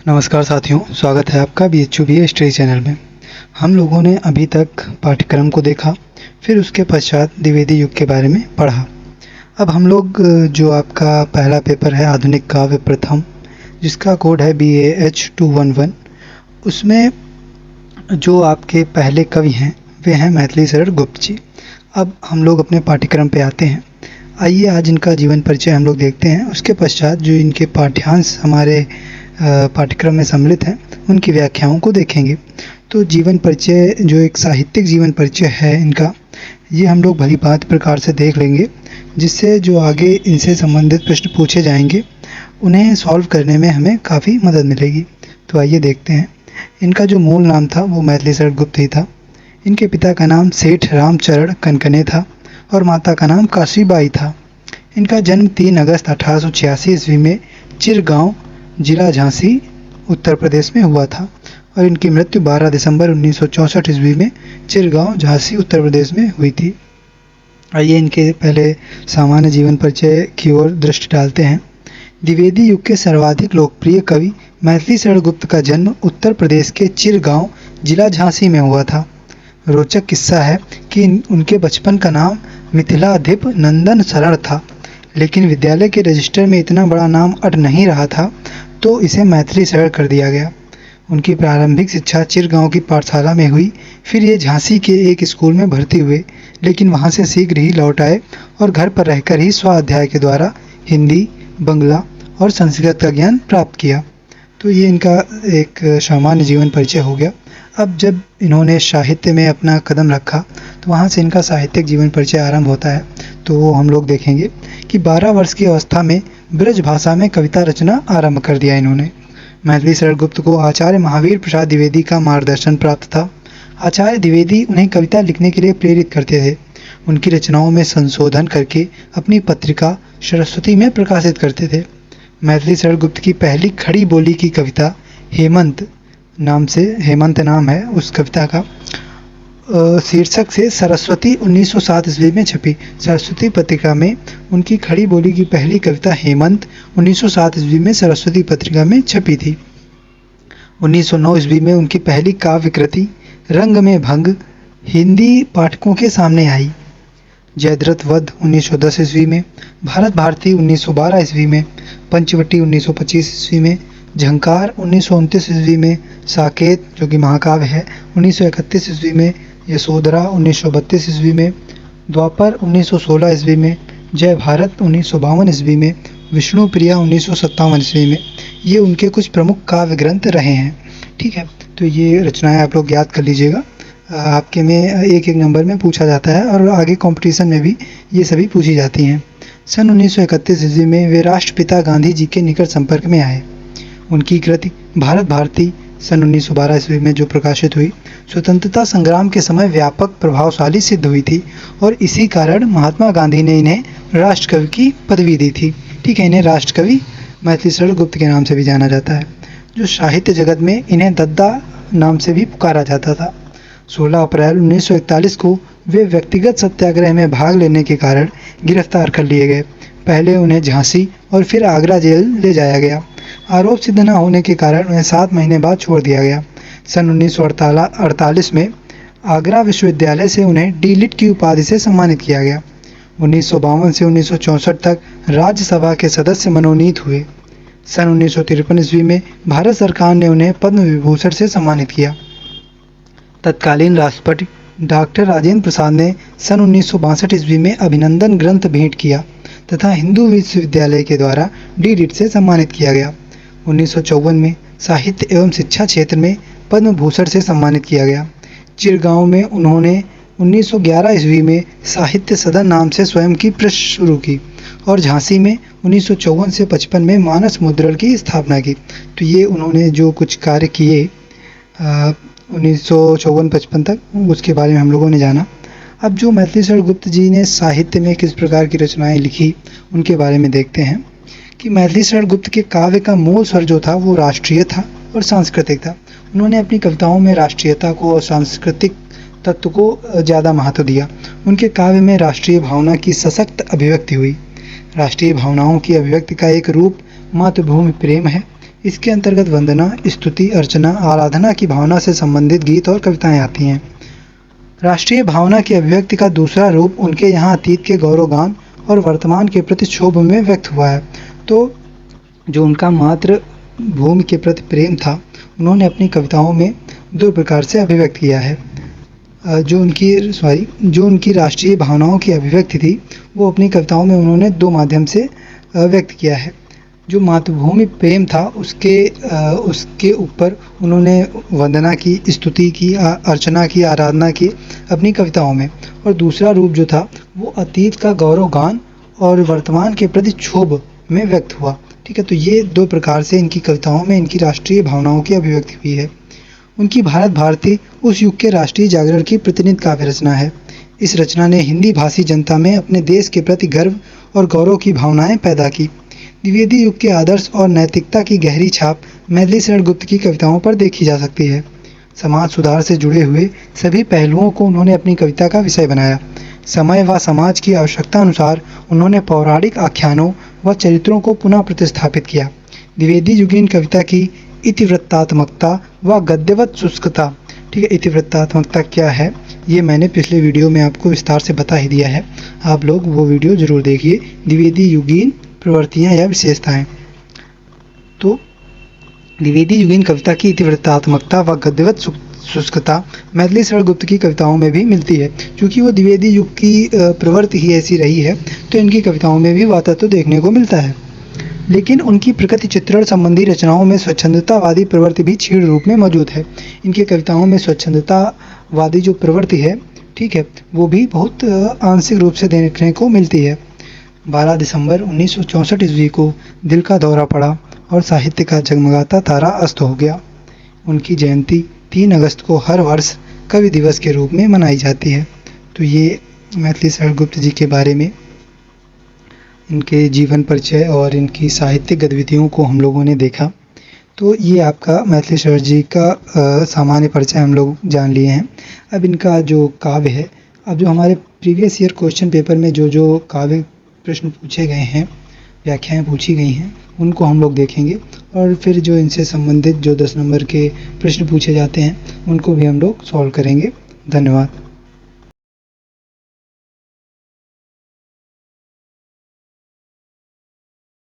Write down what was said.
नमस्कार साथियों, स्वागत है आपका BHUB हिस्ट्री चैनल में। हम लोगों ने अभी तक पाठ्यक्रम को देखा, फिर उसके पश्चात द्विवेदी युग के बारे में पढ़ा। अब हम लोग जो आपका पहला पेपर है आधुनिक काव्य प्रथम, जिसका कोड है BAH 211, उसमें जो आपके पहले कवि हैं वे हैं मैथिली शरण गुप्त जी। अब हम लोग अपने पाठ्यक्रम पे आते हैं। आइए आज इनका जीवन परिचय हम लोग देखते हैं। उसके पश्चात जो इनके पाठ्यांश हमारे पाठ्यक्रम में सम्मिलित हैं उनकी व्याख्याओं को देखेंगे। तो जीवन परिचय जो एक साहित्यिक जीवन परिचय है इनका, ये हम लोग भली भांति प्रकार से देख लेंगे, जिससे जो आगे इनसे संबंधित प्रश्न पूछे जाएंगे उन्हें सॉल्व करने में हमें काफ़ी मदद मिलेगी। तो आइए देखते हैं। इनका जो मूल नाम था वो मैथिली शरण गुप्त ही था। इनके पिता का नाम सेठ रामचरण कनकने था और माता का नाम काशीबाई था। इनका जन्म 3 अगस्त 1886 ईस्वी में चिरगांव, जिला झांसी, उत्तर प्रदेश में हुआ था और इनकी मृत्यु 12 दिसंबर 1964 ईस्वी में चिरगांव, झांसी, उत्तर प्रदेश में हुई थी। आइए इनके पहले सामान्य जीवन परिचय की ओर दृष्टि डालते हैं। द्विवेदी युग के सर्वाधिक लोकप्रिय कवि मैथिली शरण गुप्त का जन्म उत्तर प्रदेश के चिरगांव, जिला झांसी में हुआ था। रोचक किस्सा है कि उनके बचपन का नाम मिथिलाधिप नंदन शरण था, लेकिन विद्यालय के रजिस्टर में इतना बड़ा नाम अट नहीं रहा था तो इसे मैथिली शरण कर दिया गया। उनकी प्रारंभिक शिक्षा चिरगांव की पाठशाला में हुई, फिर ये झांसी के एक स्कूल में भर्ती हुए, लेकिन वहाँ से शीघ्र ही लौट आए और घर पर रहकर ही स्वाध्याय के द्वारा हिंदी, बंगला और संस्कृत का ज्ञान प्राप्त किया। तो ये इनका एक सामान्य जीवन परिचय हो गया। अब जब इन्होंने साहित्य में अपना कदम रखा तो वहाँ से इनका साहित्यिक जीवन परिचय आरंभ होता है। तो वो हम लोग देखेंगे कि 12 वर्ष की अवस्था में ब्रज भाषा में कविता रचना आरंभ कर दिया इन्होंने। मैथिली शरण गुप्त को आचार्य महावीर प्रसाद द्विवेदी का मार्गदर्शन प्राप्त था। आचार्य द्विवेदी उन्हें कविता लिखने के लिए प्रेरित करते थे। उनकी रचनाओं में संशोधन करके अपनी पत्रिका सरस्वती में प्रकाशित करते थे। मैथिली शरण गुप्त की पहली खड़ी बोली की कविता हेमंत नाम है उस कविता का, शीर्षक से सरस्वती 1907 ईस्वी में छपी। सरस्वती पत्रिका में उनकी खड़ी बोली की पहली कविता हेमंत 1907 ईस्वी में सरस्वती पत्रिका में छपी थी। 1909 ईस्वी में उनकी पहली काव्य कृति रंग में भंग हिंदी पाठकों के सामने आई। जयद्रथ वध 1910 ईस्वी में, भारत भारती 1912 ईस्वी में, पंचवटी 1925 ईस्वी में, झंकार 1929 ईस्वी में, साकेत जो कि महाकाव्य है 1931 ईस्वी में, यशोधरा 1932 ईस्वी में, द्वापर 1916 ईस्वी में, जय भारत 1952 ईस्वी में, विष्णु प्रिया 1957 ईस्वी में। ये उनके कुछ प्रमुख काव्य ग्रंथ रहे हैं। ठीक है, तो ये रचनाएं आप लोग याद कर लीजिएगा। आपके में एक नंबर में पूछा जाता है और आगे कंपटीशन में भी ये सभी पूछी जाती हैं। सन 1931 ईस्वी में वे राष्ट्रपिता गांधी जी के निकट संपर्क में आए। उनकी कृति भारत भारती सन 1912 ईस्वी में जो प्रकाशित हुई, स्वतंत्रता संग्राम के समय व्यापक प्रभावशाली सिद्ध हुई थी और इसी कारण महात्मा गांधी ने इन्हें राष्ट्रकवि की पदवी दी थी। ठीक है, इन्हें राष्ट्रकवि मैथिली शरण गुप्त के नाम से भी जाना जाता है। जो साहित्य जगत में इन्हें दद्दा नाम से भी पुकारा जाता था। 16 अप्रैल 1941 को वे व्यक्तिगत सत्याग्रह में भाग लेने के कारण गिरफ्तार कर लिए गए। पहले उन्हें झांसी और फिर आगरा जेल ले जाया गया। आरोप सिद्ध न होने के कारण उन्हें 7 महीने बाद छोड़ दिया गया। सन 1948 में आगरा विश्वविद्यालय से उन्हें डी.लिट की उपाधि से सम्मानित किया गया। 1952 से 1964 तक राज्यसभा के सदस्य मनोनीत हुए। सन 1953 ईस्वी में भारत सरकार ने उन्हें पद्म विभूषण से सम्मानित किया। तत्कालीन राष्ट्रपति डॉक्टर राजेंद्र प्रसाद ने सन 1962 ईस्वी में अभिनंदन ग्रंथ भेंट किया तथा हिंदू विश्वविद्यालय के द्वारा डी.लिट से सम्मानित किया गया। 1954 में साहित्य एवं शिक्षा क्षेत्र में पद्म भूषण से सम्मानित किया गया। चिरगांव में उन्होंने 1911 ईस्वी में साहित्य सदन नाम से स्वयं की प्रेस शुरू की और झांसी में 1954 से 55 में मानस मुद्रण की स्थापना की। तो ये उन्होंने जो कुछ कार्य किए 1954-55 तक, उसके बारे में हम लोगों ने जाना। अब जो मैथिली शरण गुप्त जी ने साहित्य में किस प्रकार की रचनाएं लिखी उनके बारे में देखते हैं कि मैथिली शरण गुप्त के काव्य का मूल स्वर जो था वो राष्ट्रीय था और सांस्कृतिक था। उन्होंने अपनी कविताओं में राष्ट्रीयता को और सांस्कृतिक तत्व को ज़्यादा महत्व दिया। उनके काव्य में राष्ट्रीय भावना की सशक्त अभिव्यक्ति हुई। राष्ट्रीय भावनाओं की अभिव्यक्ति का एक रूप मातृभूमि प्रेम है। इसके अंतर्गत वंदना, स्तुति, अर्चना, आराधना की भावना से संबंधित गीत और कविताएं आती हैं। राष्ट्रीय भावना की अभिव्यक्ति का दूसरा रूप उनके यहाँ अतीत के गौरवगान और वर्तमान के प्रति क्षोभ में व्यक्त हुआ है। तो जो उनका मातृभूमि के प्रति प्रेम था, उन्होंने अपनी कविताओं में दो प्रकार से अभिव्यक्त किया है। जो उनकी राष्ट्रीय भावनाओं की अभिव्यक्ति थी, वो अपनी कविताओं में उन्होंने दो माध्यम से व्यक्त किया है। जो मातृभूमि प्रेम था, उसके ऊपर उन्होंने वंदना की, स्तुति की, अर्चना की, आराधना की अपनी कविताओं में, और दूसरा रूप जो था वो अतीत का गौरवगान और वर्तमान के प्रति क्षोभ में व्यक्त हुआ। ठीक है, तो ये दो प्रकार से इनकी कविताओं में इनकी राष्ट्रीय भावनाओं की अभिव्यक्ति हुई है। उनकी भारत भारती उस युग के राष्ट्रीय जागरण की प्रतिनिधि काव्य रचना है। इस रचना ने हिंदी भाषी जनता में अपने देश के प्रति गर्व और गौरव की भावनाएं पैदा की। द्विवेदी युग के आदर्श और नैतिकता की गहरी छाप मैथिली शरण गुप्त की कविताओं पर देखी जा सकती है। समाज सुधार से जुड़े हुए सभी पहलुओं को उन्होंने अपनी कविता का विषय बनाया। समय व समाज की आवश्यकता अनुसार उन्होंने पौराणिक आख्यानों व चरित्रों को पुनः प्रतिस्थापित किया। द्विवेदी युगीन कविता की इतिवृत्तात्मकता व गद्यवत शुष्कता। ठीक है, इतिवृत्तात्मकता क्या है ये मैंने पिछले वीडियो में आपको विस्तार से बता ही दिया है, आप लोग वो वीडियो जरूर देखिए। द्विवेदी युगीन प्रवृत्तियाँ या विशेषताएं। तो द्विवेदी युगीन कविता की इतिवृत्तात्मकता व गद्यवत शुष्कता मैथिली शरण गुप्त की कविताओं में भी मिलती है। क्योंकि वो द्विवेदी युग की प्रवृत्ति ही ऐसी रही है, तो इनकी कविताओं में भी वह तत्व देखने को मिलता है। लेकिन उनकी प्रकृति चित्रण संबंधी रचनाओं में स्वच्छंदतावादी प्रवृत्ति भी क्षीण रूप में मौजूद है। इनकी कविताओं में स्वच्छंदतावादी जो प्रवृत्ति है, ठीक है, वो भी बहुत आंशिक रूप से देखने को मिलती है। 12 दिसंबर 1964 ईस्वी को दिल का दौरा पड़ा और साहित्य का जगमगाता तारा अस्त हो गया। उनकी जयंती 3 अगस्त को हर वर्ष कवि दिवस के रूप में मनाई जाती है। तो ये मैथिली शरण गुप्त जी के बारे में इनके जीवन परिचय और इनकी साहित्यिक गतिविधियों को हम लोगों ने देखा। तो ये आपका मैथिली शरण जी का सामान्य परिचय हम लोग जान लिए हैं। अब इनका जो काव्य है, अब जो हमारे प्रीवियस ईयर क्वेश्चन पेपर में जो काव्य प्रश्न पूछे गए हैं, व्याख्याएं पूछी गई हैं, उनको हम लोग देखेंगे, और फिर जो इनसे संबंधित जो 10 नंबर के प्रश्न पूछे जाते हैं उनको भी हम लोग सॉल्व करेंगे। धन्यवाद।